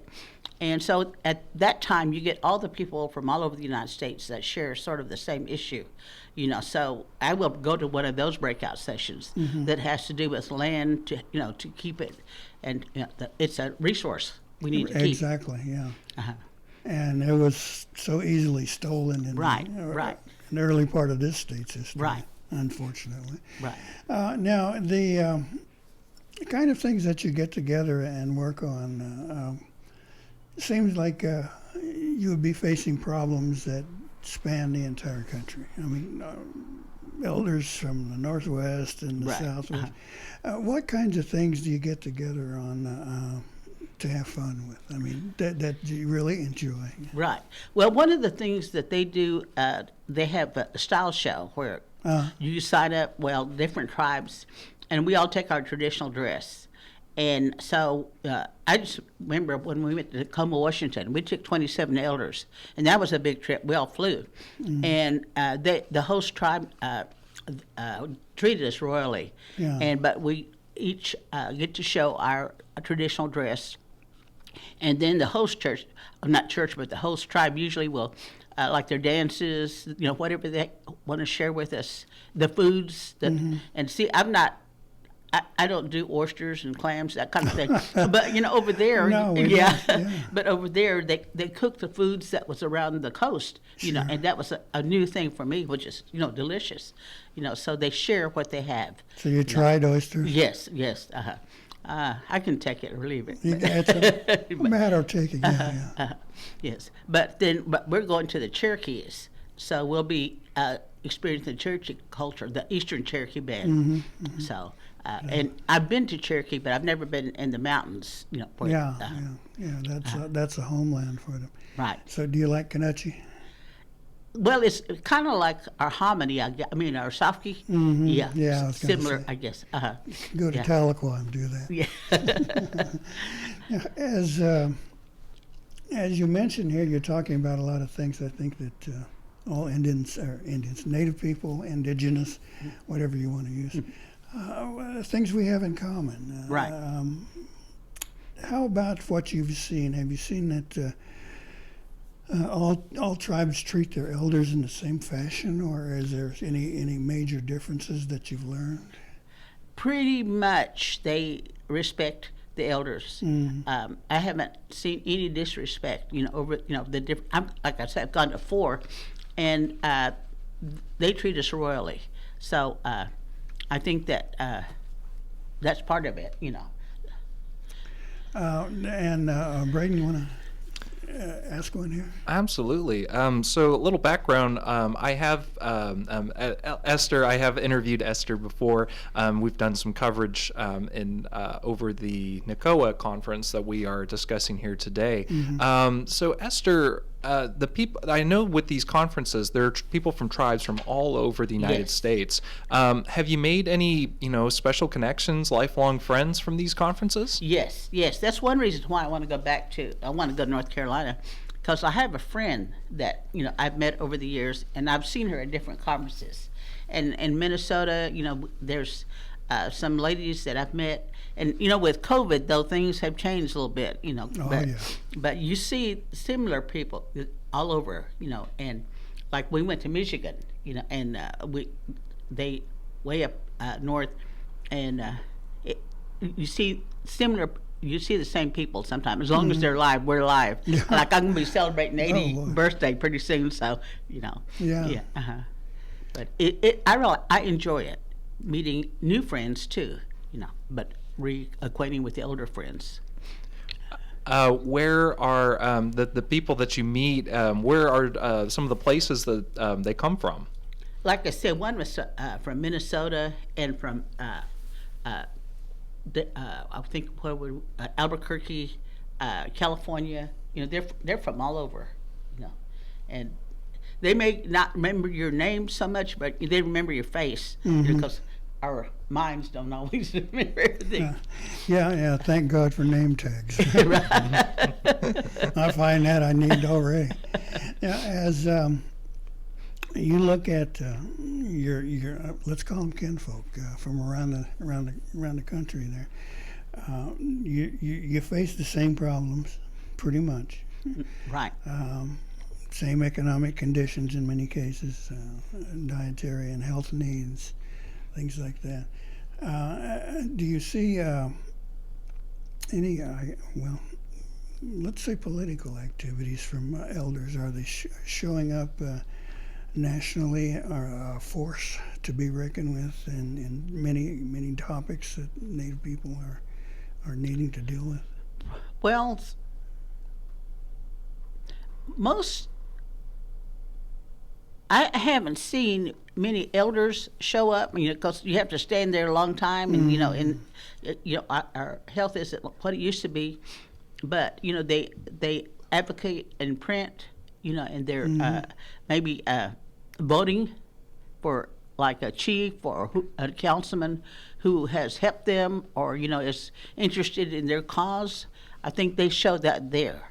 Speaker 4: And so at that time, you get all the people from all over the United States that share sort of the same issue. So I will go to one of those breakout sessions that has to do with land to keep it. And it's a resource we need to keep.
Speaker 1: Exactly, yeah. And it was so easily stolen in the early part of this state's history.
Speaker 4: Right.
Speaker 1: Unfortunately.
Speaker 4: Right.
Speaker 1: Now, the kind of things that you get together and work on, seems like you would be facing problems that span the entire country. I mean, elders from the Northwest and the Southwest. What kinds of things do you get together on to have fun with? I mean, that you really enjoy?
Speaker 4: Right. Well, one of the things that they do, they have a style show where you sign up, different tribes, and we all take our traditional dress. And so I just remember when we went to Tacoma, Washington, we took 27 elders, and that was a big trip. We all flew. And the host tribe treated us royally. Yeah. But we each get to show our traditional dress. And then the host church, not church, but the host tribe usually will, like their dances, whatever they want to share with us, the foods. And see, I don't do oysters and clams, that kind of thing. But over there,
Speaker 1: No, we
Speaker 4: yeah.
Speaker 1: don't, yeah.
Speaker 4: But over there, they cook the foods that was around the coast,
Speaker 1: Sure.
Speaker 4: and that was a new thing for me, which is delicious, So they share what they have.
Speaker 1: So you tried oysters?
Speaker 4: Yes, yes. I can take it or leave it.
Speaker 1: It's a matter of taking, yeah.
Speaker 4: Yes, but we're going to the Cherokees, so we'll be experiencing the Cherokee culture, the Eastern Cherokee Band. So, and I've been to Cherokee, but I've never been in the mountains. Where,
Speaker 1: Yeah. That's a homeland for them.
Speaker 4: Right.
Speaker 1: So do you like Kanachi?
Speaker 4: Well, it's kind of like our hominy. I mean, our Safki. Yeah.
Speaker 1: Yeah, I was gonna
Speaker 4: similar,
Speaker 1: say.
Speaker 4: I guess.
Speaker 1: Go to
Speaker 4: Yeah.
Speaker 1: Tahlequah and do that.
Speaker 4: Yeah.
Speaker 1: Yeah, as you mentioned here, you're talking about a lot of things. I think that all Indians, Native people, indigenous, whatever you want to use, things we have in common.
Speaker 4: Right.
Speaker 1: How about what you've seen? Have you seen that all tribes treat their elders in the same fashion, or is there any major differences that you've learned?
Speaker 4: Pretty much, they respect the elders. I haven't seen any disrespect. Over the different. Like I said, I've gone to 4, and they treat us royally. So I think that that's part of it.
Speaker 1: Braden, you want to ask one here?
Speaker 3: Absolutely. So a little background. I have Esther. I have interviewed Esther before. We've done some coverage in over the NACOA conference that we are discussing here today. So Esther, the people I know with these conferences, there are people from tribes from all over the United
Speaker 4: Yes.
Speaker 3: States. Have you made any, special connections, lifelong friends from these conferences?
Speaker 4: Yes. That's one reason why I want to go I want to go to North Carolina, because I have a friend that I've met over the years, and I've seen her at different conferences. And in Minnesota, there's some ladies that I've met, and with COVID though, things have changed a little bit.
Speaker 1: Yeah.
Speaker 4: But you see similar people all over. And like we went to Michigan, and they way up north, and you see similar. You see the same people sometimes. As long as they're live, we're live.
Speaker 1: Yeah.
Speaker 4: Like I'm gonna be celebrating 80th
Speaker 1: boy.
Speaker 4: birthday pretty soon, so
Speaker 1: Yeah.
Speaker 4: Yeah. But I enjoy it, meeting new friends too. But reacquainting with the older friends.
Speaker 3: Where are the people that you meet? Where are some of the places that they come from?
Speaker 4: Like I said, one was from Minnesota and from I think Albuquerque, California. They're from all over. And they may not remember your name so much, but they remember your face because our minds don't always remember everything.
Speaker 1: Yeah. Thank God for name tags. I find that I need already. Yeah, as you look at your let's call them kinfolk from around the country there, you face the same problems, pretty much.
Speaker 4: Right.
Speaker 1: Same economic conditions in many cases, dietary and health needs, things like that. Do you see any, let's say political activities from elders? Are they showing up nationally, are a force to be reckoned with in many topics that Native people are needing to deal with?
Speaker 4: Well, I haven't seen many elders show up, because you have to stand there a long time, and our health isn't what it used to be, but they advocate and print, and they're maybe voting for like a chief or a councilman who has helped them or is interested in their cause. I think they show that there,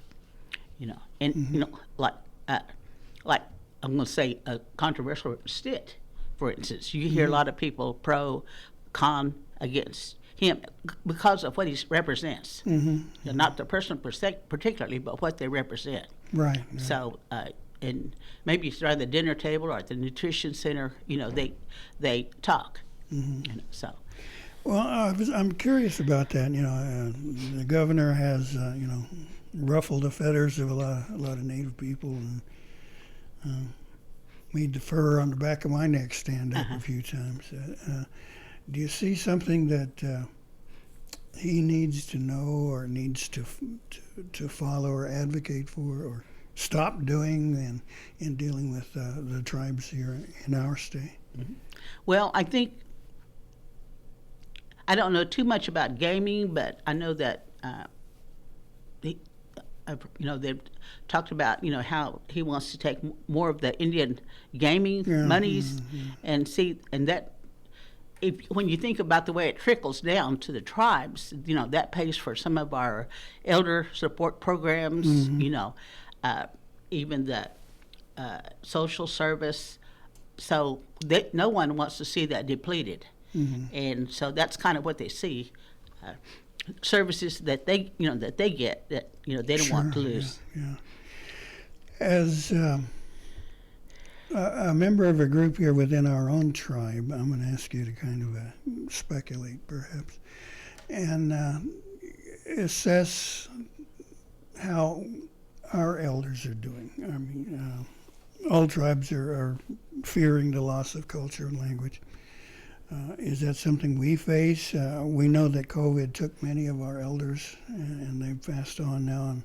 Speaker 4: and like I'm going to say a controversial Stitt, for instance. You hear a lot of people pro, con, against him because of what he represents. Not the person particularly, but what they represent.
Speaker 1: Right.
Speaker 4: So, and maybe it's around the dinner table or at the nutrition center, they talk. So.
Speaker 1: Well, I'm curious about that. The governor has, ruffled the feathers of a lot of Native people, and made the fur on the back of my neck stand up a few times. Do you see something that he needs to know or needs to follow or advocate for or stop doing in dealing with the tribes here in our state?
Speaker 4: Mm-hmm. Well, I think I don't know too much about gaming, but I know that they've talked about how he wants to take more of the Indian gaming monies and that. When you think about the way it trickles down to the tribes, that pays for some of our elder support programs, even the social service. So no one wants to see that depleted. And so that's kind of what they see. Services that they get that they don't want to lose.
Speaker 1: Yeah. As a member of a group here within our own tribe, I'm going to ask you to kind of speculate, perhaps, and assess how our elders are doing. I mean, all tribes are fearing the loss of culture and language. Is that something we face? We know that COVID took many of our elders, and they've passed on now. And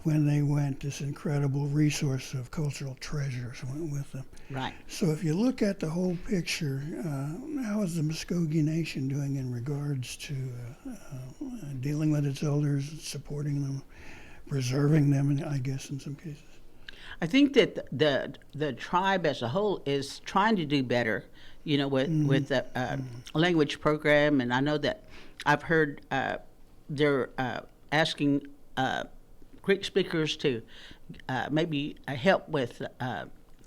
Speaker 1: when they went, this incredible resource of cultural treasures went with them.
Speaker 4: Right.
Speaker 1: So if you look at the whole picture, how is the Mvskoke Nation doing in regards to dealing with its elders, supporting them, preserving them, I guess, in some cases?
Speaker 4: I think that the tribe as a whole is trying to do better, with the language program, and I know that I've heard they're asking Creek speakers to maybe help with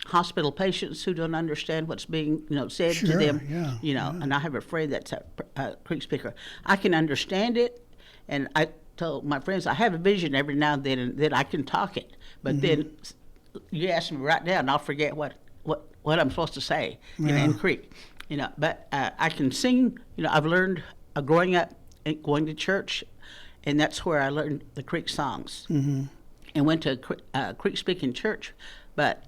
Speaker 4: hospital patients who don't understand what's being said to them. And I have a friend that's a Creek speaker. I can understand it, and I told my friends I have a vision every now and then, and that I can talk it, but then you ask me right now, and I'll forget what I'm supposed to say in Creek. But I can sing. I've learned growing up and going to church, and that's where I learned the Creek songs, and went to a Creek speaking church, but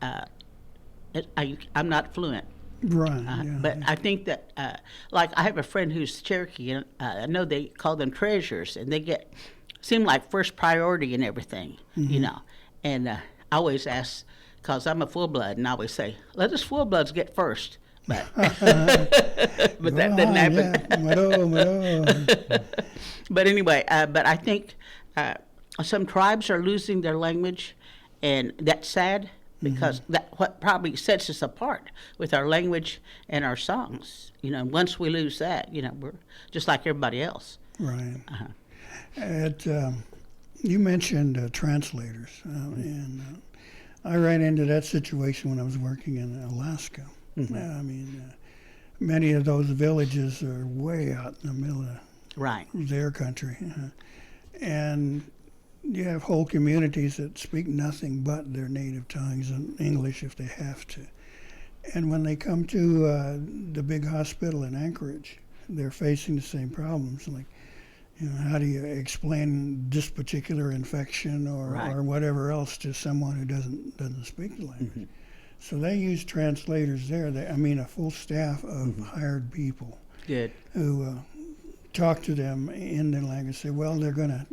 Speaker 4: I'm not fluent.
Speaker 1: Right.
Speaker 4: But I think that, like, I have a friend who's Cherokee, and I know they call them treasures, and they seem like first priority in everything, And I always ask, because I'm a full blood, and I always say, let us full bloods get first. But but that didn't happen. But anyway, but I think some tribes are losing their language, and that's sad because that what probably sets us apart with our language and our songs. Once we lose that, we're just like everybody else.
Speaker 1: Right. You mentioned translators, and I ran into that situation when I was working in Alaska. I mean, many of those villages are way out in the middle of their country. And you have whole communities that speak nothing but their native tongues and English if they have to. And when they come to the big hospital in Anchorage, they're facing the same problems. Like, how do you explain this particular infection or whatever else to someone who doesn't speak the language? So they use translators there. A full staff of hired people who talk to them in their language. Say, well, they're going to,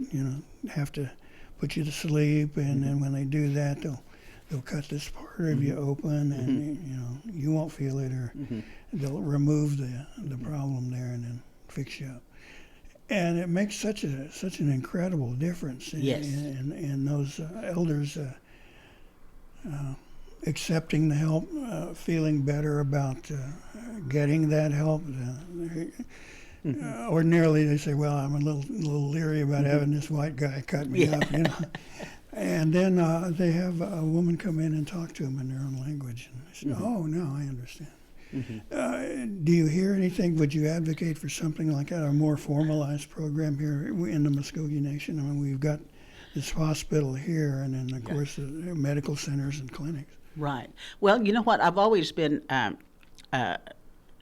Speaker 1: have to put you to sleep, and then when they do that, they'll cut this part of you open, and you won't feel it, or they'll remove the problem there and then fix you up. And it makes such an incredible difference in those elders accepting the help, feeling better about getting that help. Ordinarily, they say, "Well, I'm a little leery about having this white guy cut me up," And then they have a woman come in and talk to them in their own language, and they say, "Oh, no, I understand." Do you hear anything? Would you advocate for something like that, a more formalized program here in the Mvskoke Nation? I mean, we've got this hospital here, and then, of course, the medical centers and clinics.
Speaker 4: Right. Well, you know what? I've always been an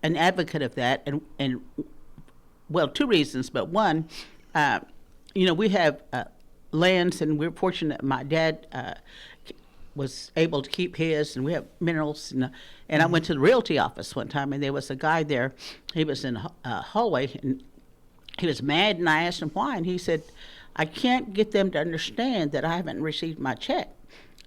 Speaker 4: advocate of that, and well, two reasons, but one, we have lands, and we're fortunate. My dad was able to keep his, and we have minerals. And I went to the realty office one time, and there was a guy there. He was in a hallway, and he was mad, and I asked him why, and he said, I can't get them to understand that I haven't received my check.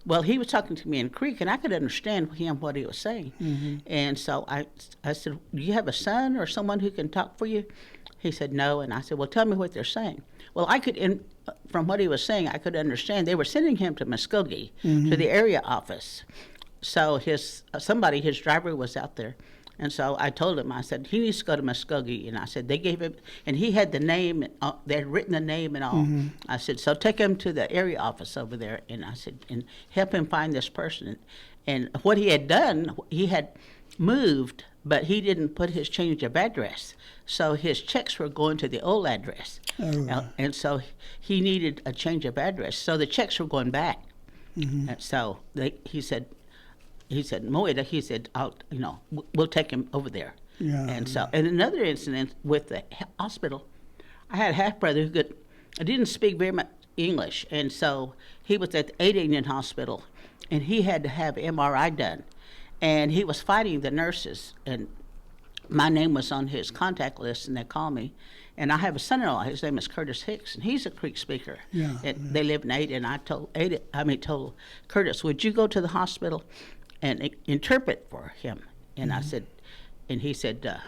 Speaker 4: Well, he was talking to me in Creek, and I could understand him what he was saying. And so I said, do you have a son or someone who can talk for you? He said, no. And I said, well, tell me what they're saying. Well, from what he was saying, I could understand. They were sending him to Mvskoke, to the area office. So his driver was out there. And so I told him, I said, he needs to go to Mvskoke. And I said, they gave him, and he had the name, they had written the name and all. I said, so take him to the area office over there. And I said, and help him find this person. And what he had done, he had moved, but he didn't put his change of address. So his checks were going to the old address. And so he needed a change of address. So the checks were going back. And so he said, Moida, he said, we'll take him over there. And another incident with the hospital, I had a half-brother who didn't speak very much English. And so he was at the 8 Indian Hospital, and he had to have MRI done. And he was fighting the nurses, and my name was on his contact list, and they called me. And I have a son-in-law. His name is Curtis Hicks, and he's a Creek speaker. They live in Ada, and I told Curtis, would you go to the hospital and interpret for him? And I said, and he said,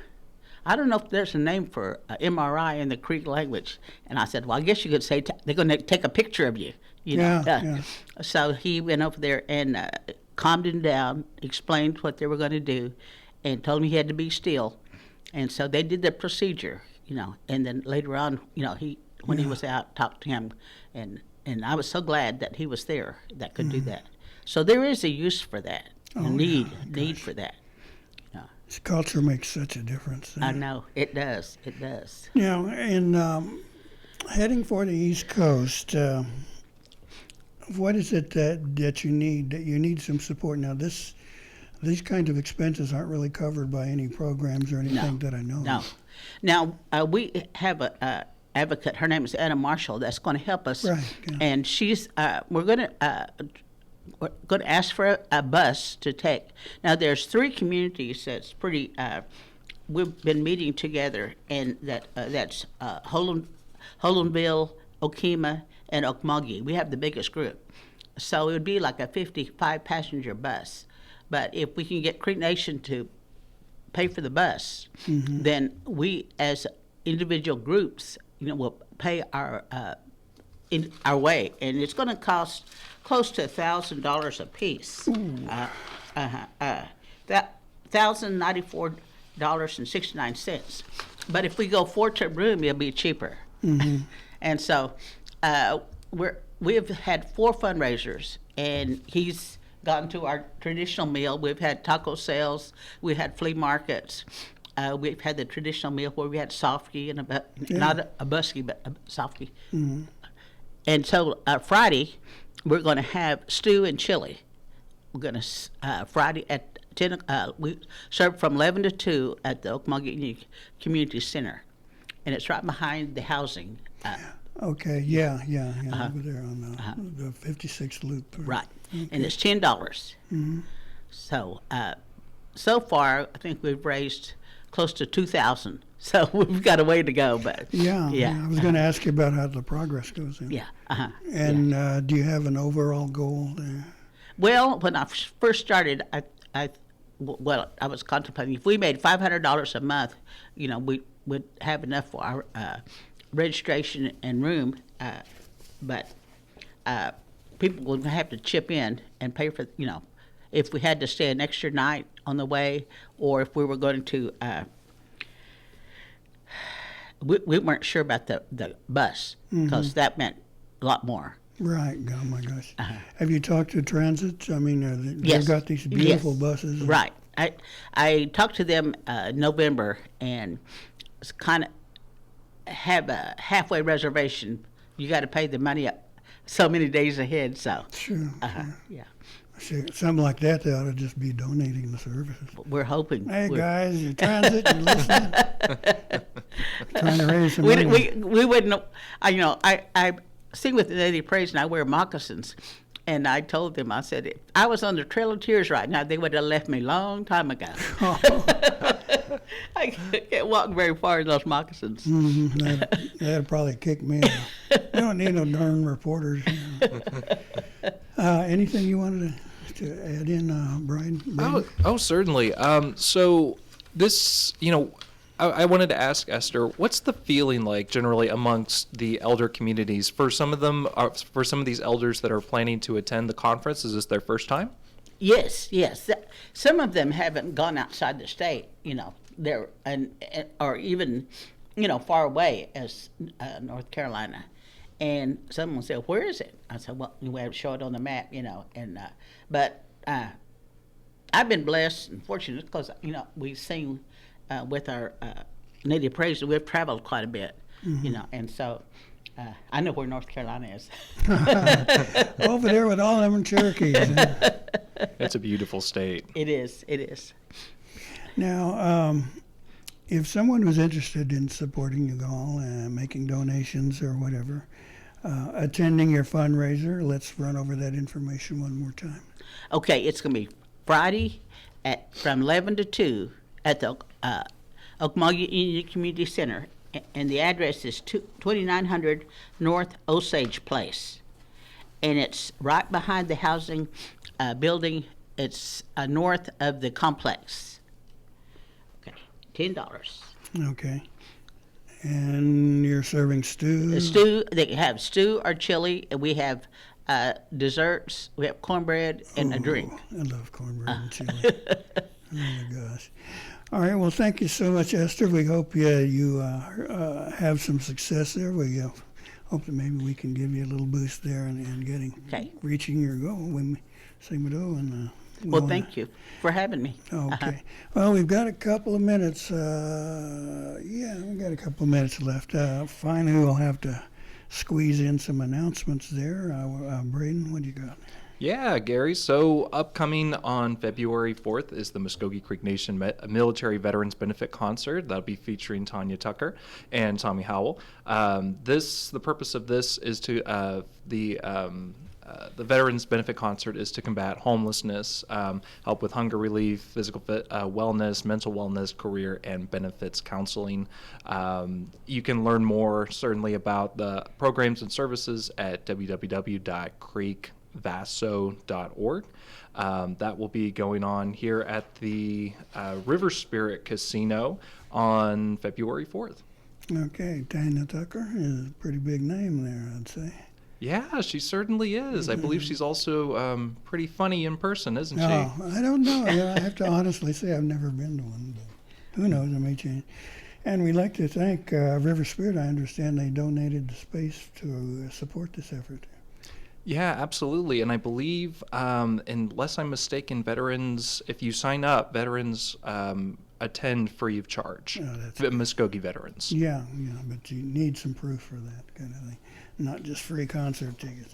Speaker 4: I don't know if there's a name for MRI in the Creek language. And I said, well, I guess you could say they're going to take a picture of you. So he went over there and calmed him down, explained what they were going to do, and told him he had to be still. And so they did the procedure, and then later on, when he was out, talked to him, and I was so glad that he was there that could do that. So there is a use for that, a need for that.
Speaker 1: This culture makes such a difference.
Speaker 4: I know, it does.
Speaker 1: And heading for the East Coast, what is it that you need? That you need some support now. These kinds of expenses aren't really covered by any programs or anything that I know.
Speaker 4: No. Now we have a advocate. Her name is Anna Marshall. That's going to help us.
Speaker 1: Right. Yeah.
Speaker 4: And she's we're going to ask for a bus to take. Now there's 3 communities that's pretty. We've been meeting together, and that's Holdenville, Okemah, and Okmulgee. We have the biggest group. So it would be like a 55-passenger bus. But if we can get Creek Nation to pay for the bus, then we as individual groups, will pay our way. And it's going to cost close to $1,000 a piece. That $1,094.69. But if we go 4-trip room, it'll be cheaper. And so we've had 4 fundraisers, and he's gotten to our traditional meal. We've had taco sales, we've had flea markets, we've had the traditional meal where we had softy and not a busky, but a softy. And so Friday, we're going to have stew and chili. We're going to Friday at 10. We serve from 11 to 2 at the Okmulgee Community Center, and it's right behind the housing.
Speaker 1: Okay. Over there on the 56th loop.
Speaker 4: Right. Okay. And it's $10. So so far, I think we've raised close to $2,000. So we've got a way to go, but
Speaker 1: yeah. I was going to ask you about how the progress goes. And do you have an overall goal there?
Speaker 4: Well, when I first started, I was contemplating if we made $500 a month, we would have enough for our registration and room, but people would have to chip in and pay for, if we had to stay an extra night on the way, or if we were going to, we weren't sure about the bus, because that meant a lot more.
Speaker 1: Right. Oh, my gosh. Have you talked to Transit? I mean,
Speaker 4: Yes.
Speaker 1: they've got these beautiful buses.
Speaker 4: Right. I talked to them November, and it's kind of have a halfway reservation. You got to pay the money up so many days ahead. So
Speaker 1: Sure.
Speaker 4: Yeah.
Speaker 1: Something like that, they ought to just be donating the services.
Speaker 4: We're hoping.
Speaker 1: Hey,
Speaker 4: We're-
Speaker 1: guys, you're transit, you're listening. Trying to raise some money.
Speaker 4: we wouldn't. I sing with the Native Praise and I wear moccasins, and I told them, I said, if I was on the Trail of Tears right now, they would have left me long time ago. I can't walk very far in those moccasins.
Speaker 1: That'd probably kick me out. We don't need no darn reporters. Anything you wanted to add in, Brian?
Speaker 3: Oh, certainly. So this, I wanted to ask Esther, what's the feeling like generally amongst the elder communities for some of them, for some of these elders that are planning to attend the conference? Is this their first time?
Speaker 4: Yes. Some of them haven't gone outside the state, they're or even, far away as North Carolina. And someone said, "Where is it?" I said, "Well, we have to show it on the map, but I've been blessed and fortunate because we sing with our Native Praise. We've traveled quite a bit, and so I know where North Carolina is.
Speaker 1: Over there with all them Cherokees.
Speaker 3: It's a beautiful state.
Speaker 4: It is.
Speaker 1: Now, if someone was interested in supporting you all, making donations or whatever, attending your fundraiser, let's run over that information one more time.
Speaker 4: Okay, it's going to be Friday from 11 to 2 at the Okmulgee Indian Community Center, and the address is 2900 North Osage Place. And it's right behind the housing building. It's north of the complex. Okay, $10.
Speaker 1: Okay. And you're serving stew?
Speaker 4: Stew, they have stew or chili, and we have desserts, we have cornbread, and a drink.
Speaker 1: I love cornbread and chili. Oh my gosh. All right, well, thank you so much, Esther. We hope you have some success there. We hope that maybe we can give you a little boost there in reaching your goal when Sigmado and
Speaker 4: well, thank you for having me.
Speaker 1: Okay. Well, we've got a couple of minutes. We've got a couple of minutes left. Finally, we'll have to squeeze in some announcements there. Braden, what do you got?
Speaker 3: Yeah, Gary. So upcoming on February 4th is the Mvskoke Creek Nation Military Veterans Benefit Concert. That'll be featuring Tanya Tucker and Tommy Howell. The purpose of this is to the Veterans Benefit Concert is to combat homelessness, help with hunger relief, physical wellness, mental wellness, career, and benefits counseling. You can learn more, certainly, about the programs and services at www.creekvaso.org. That will be going on here at the River Spirit Casino on February 4th.
Speaker 1: Okay, Tanya Tucker is a pretty big name there, I'd say.
Speaker 3: Yeah, she certainly is. I believe she's also pretty funny in person, isn't she?
Speaker 1: Oh, I don't know. I have to honestly say I've never been to one, but who knows? I may change. And we'd like to thank River Spirit. I understand they donated the space to support this effort.
Speaker 3: Yeah, absolutely. And I believe, unless I'm mistaken, if you sign up, veterans attend free of charge.
Speaker 1: Oh, that's
Speaker 3: Mvskoke veterans.
Speaker 1: Yeah, but you need some proof for that kind of thing. Not just free concert tickets.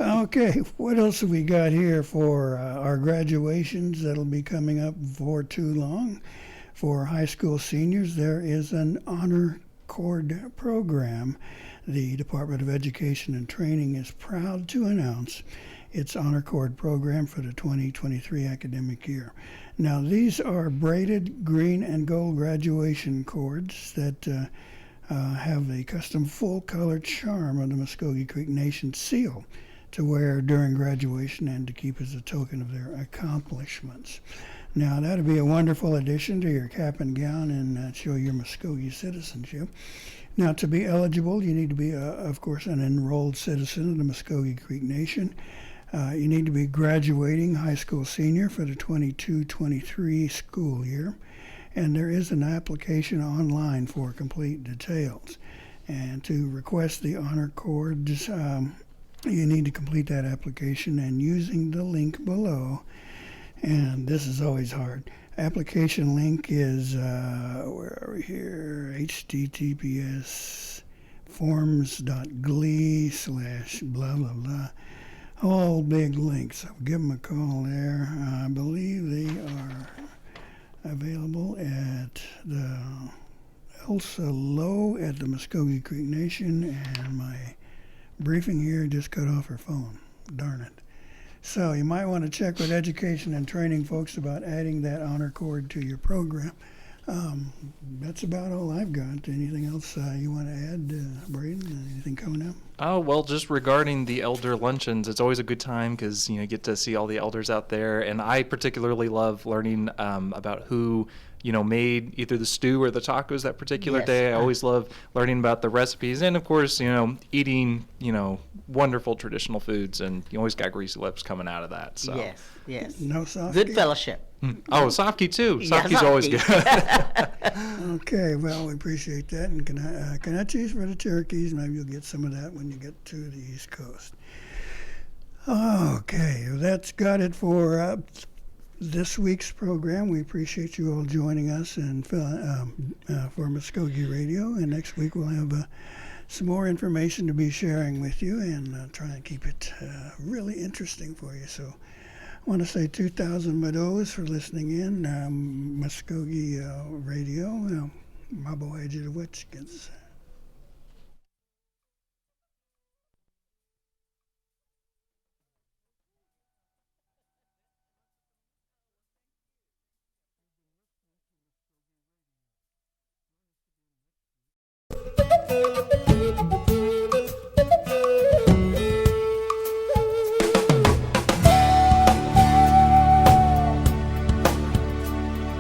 Speaker 1: Okay, what else have we got here for our graduations that'll be coming up before too long? For high school seniors, there is an honor cord program. The Department of Education and Training is proud to announce its honor cord program for the 2023 academic year. Now, these are braided green and gold graduation cords that have a custom full-color charm of the Mvskoke Creek Nation seal to wear during graduation and to keep as a token of their accomplishments. Now, that'll be a wonderful addition to your cap and gown and show your Mvskoke citizenship. Now, to be eligible, you need to be, of course, an enrolled citizen of the Mvskoke Creek Nation. You need to be graduating high school senior for the 22-23 school year. And there is an application online for complete details. And to request the honor cords, you need to complete that application and using the link below. And this is always hard. Application link is, where are we here? https://forms.glee/blah, blah, blah. all big links. I'll give them a call there. I believe they are available at the Elsa Lowe at the Mvskoke Creek Nation, and my briefing here just cut off her phone. Darn it. So you might want to check with education and training folks about adding that honor cord to your program. That's about all I've got. Anything else you want to add, Braden? Anything coming up?
Speaker 3: Oh, well, just regarding the elder luncheons, it's always a good time because, you get to see all the elders out there. And I particularly love learning about who, made either the stew or the tacos that particular
Speaker 4: Yes.
Speaker 3: day. I always love learning about the recipes. And, of course, eating, wonderful traditional foods. And you always got greasy lips coming out of that. So.
Speaker 4: Yes.
Speaker 1: No soft
Speaker 4: Good
Speaker 1: tea?
Speaker 4: fellowship.
Speaker 3: Oh, Sofky, too.
Speaker 4: Yeah,
Speaker 3: Sofky's always
Speaker 4: Sofky.
Speaker 3: good.
Speaker 1: Okay, well, we appreciate that. And can I choose for the Cherokees? Maybe you'll get some of that when you get to the East Coast. Okay, that's got it for this week's program. We appreciate you all joining us and for Mvskoke Radio. And next week we'll have some more information to be sharing with you and try and keep it really interesting for you. So I want to say 2,000 Mados for listening in. Mvskoke Radio, Mabawajid Wetskins.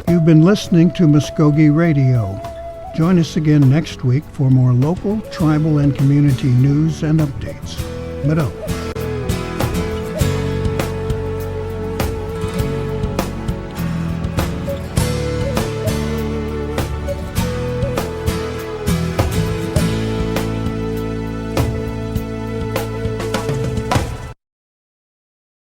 Speaker 1: You've been listening to Mvskoke Radio. Join us again next week for more local, tribal, and community news and updates. Mado.